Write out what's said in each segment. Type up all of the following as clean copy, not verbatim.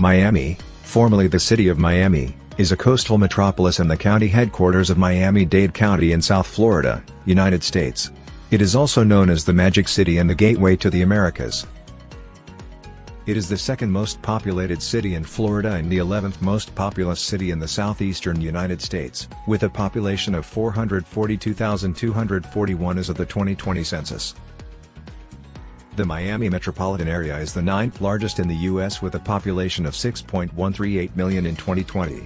Miami, formerly the city of Miami, is a coastal metropolis and the county headquarters of Miami-Dade County in South Florida, United States. It is also known as the Magic City and the Gateway to the Americas. It is the second most populated city in Florida and the 11th most populous city in the Southeastern United States, with a population of 442,241 as of the 2020 census. The Miami metropolitan area is the 9th largest in the U.S. with a population of 6.138 million in 2020.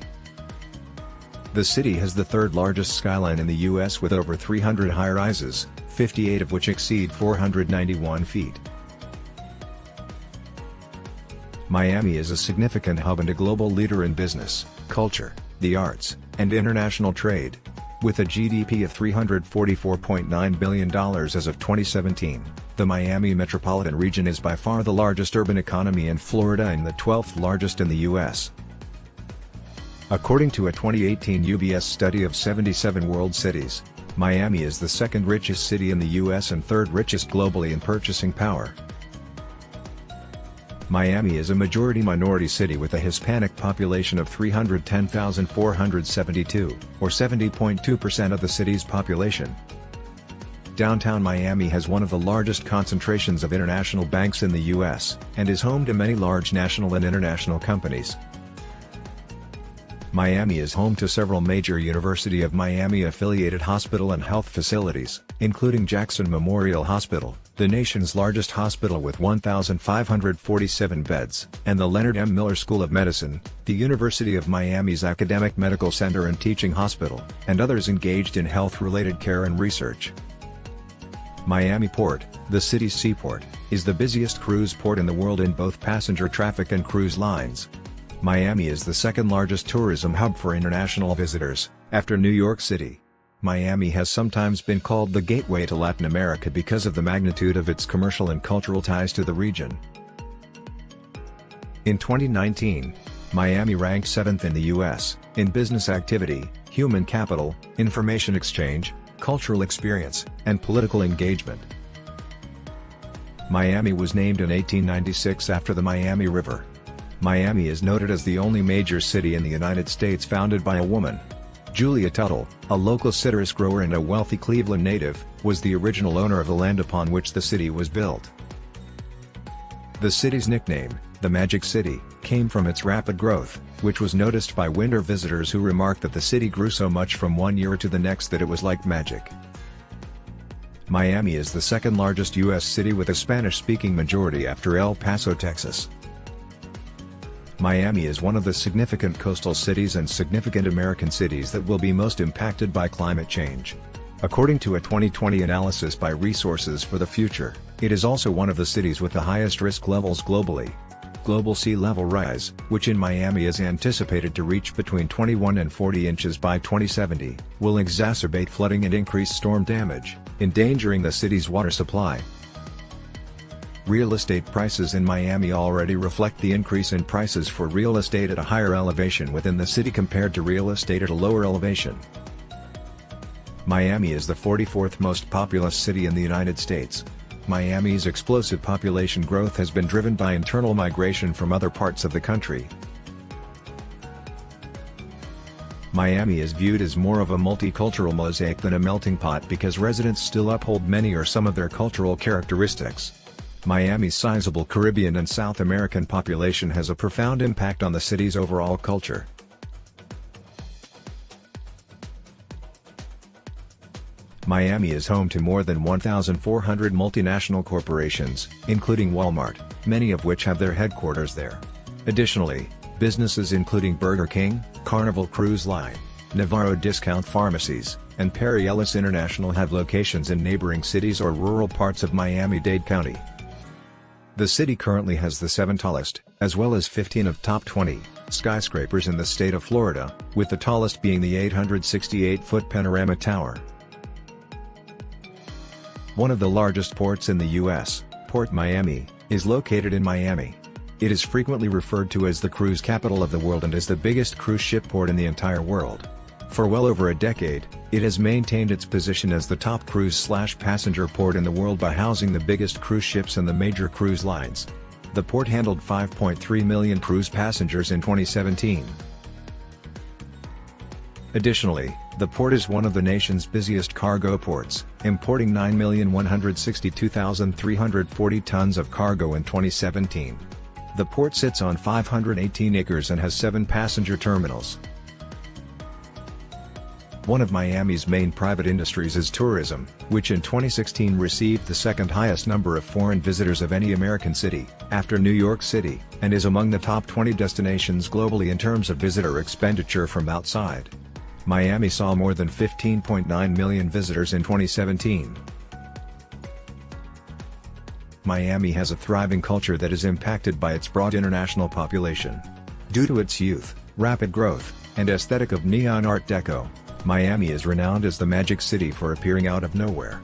The city has the third largest skyline in the U.S. with over 300 high-rises, 58 of which exceed 491 feet. Miami is a significant hub and a global leader in business, culture, the arts, and international trade. With a GDP of $344.9 billion as of 2017, the Miami metropolitan region is by far the largest urban economy in Florida and the 12th largest in the U.S. According to a 2018 UBS study of 77 world cities, Miami is the second richest city in the U.S. and third richest globally in purchasing power. Miami is a majority-minority city with a Hispanic population of 310,472, or 70.2% of the city's population. Downtown Miami has one of the largest concentrations of international banks in the U.S., and is home to many large national and international companies. Miami is home to several major University of Miami-affiliated hospital and health facilities, including Jackson Memorial Hospital, the nation's largest hospital with 1,547 beds, and the Leonard M. Miller School of Medicine, the University of Miami's academic medical center and teaching hospital, and others engaged in health-related care and research. Miami Port, the city's seaport, is the busiest cruise port in the world in both passenger traffic and cruise lines. Miami is the second largest tourism hub for international visitors, after New York City. Miami has sometimes been called the gateway to Latin America because of the magnitude of its commercial and cultural ties to the region. In 2019, Miami ranked 7th in the U.S., in business activity, human capital, information exchange, cultural experience, and political engagement. Miami was named in 1896 after the Miami River. Miami is noted as the only major city in the United States founded by a woman. Julia Tuttle, a local citrus grower and a wealthy Cleveland native, was the original owner of the land upon which the city was built. The city's nickname, the Magic City, came from its rapid growth, which was noticed by winter visitors who remarked that the city grew so much from one year to the next that it was like magic. Miami is the second largest U.S. city with a Spanish-speaking majority after El Paso, Texas. Miami is one of the significant coastal cities and significant American cities that will be most impacted by climate change. According to a 2020 analysis by Resources for the Future, it is also one of the cities with the highest risk levels globally. Global sea level rise, which in Miami is anticipated to reach between 21 and 40 inches by 2070, will exacerbate flooding and increase storm damage, endangering the city's water supply. Real estate prices in Miami already reflect the increase in prices for real estate at a higher elevation within the city compared to real estate at a lower elevation. Miami is the 44th most populous city in the United States. Miami's explosive population growth has been driven by internal migration from other parts of the country. Miami is viewed as more of a multicultural mosaic than a melting pot because residents still uphold many or some of their cultural characteristics. Miami's sizable Caribbean and South American population has a profound impact on the city's overall culture. Miami is home to more than 1,400 multinational corporations, including Walmart, many of which have their headquarters there. Additionally, businesses including Burger King, Carnival Cruise Line, Navarro Discount Pharmacies, and Perry Ellis International have locations in neighboring cities or rural parts of Miami-Dade County. The city currently has the 7 tallest, as well as 15 of top 20, skyscrapers in the state of Florida, with the tallest being the 868-foot Panorama Tower. One of the largest ports in the U.S., Port Miami, is located in Miami. It is frequently referred to as the cruise capital of the world and is the biggest cruise ship port in the entire world. For well over a decade, it has maintained its position as the top cruise/passenger port in the world by housing the biggest cruise ships and the major cruise lines. The port handled 5.3 million cruise passengers in 2017. Additionally, the port is one of the nation's busiest cargo ports, importing 9,162,340 tons of cargo in 2017. The port sits on 518 acres and has 7 passenger terminals. One of Miami's main private industries is tourism, which in 2016 received the second highest number of foreign visitors of any American city, after New York City, and is among the top 20 destinations globally in terms of visitor expenditure from outside. Miami saw more than 15.9 million visitors in 2017. Miami has a thriving culture that is impacted by its broad international population. Due to its youth, rapid growth, and aesthetic of neon Art Deco, Miami is renowned as the Magic City for appearing out of nowhere.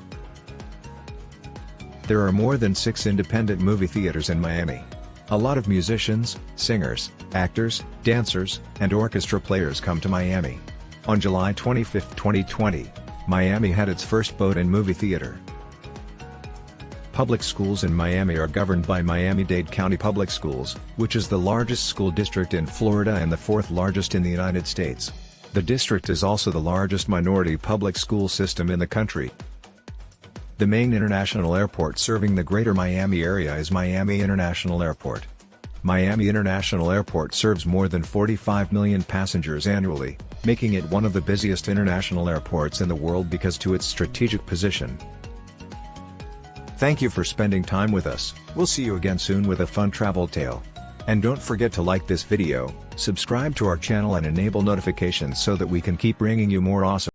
There are more than 6 independent movie theaters in Miami. A lot of musicians, singers, actors, dancers, and orchestra players come to Miami. On July 25, 2020, Miami had its first boat and movie theater. Public schools in Miami are governed by Miami-Dade County Public Schools, which is the largest school district in Florida and the 4th largest in the United States. The district is also the largest minority public school system in the country. The main international airport serving the greater Miami area is Miami International Airport. Miami International Airport serves more than 45 million passengers annually, making it one of the busiest international airports in the world because to its strategic position. Thank you for spending time with us. We'll see you again soon with a fun travel tale. And don't forget to like this video, subscribe to our channel and enable notifications so that we can keep bringing you more awesome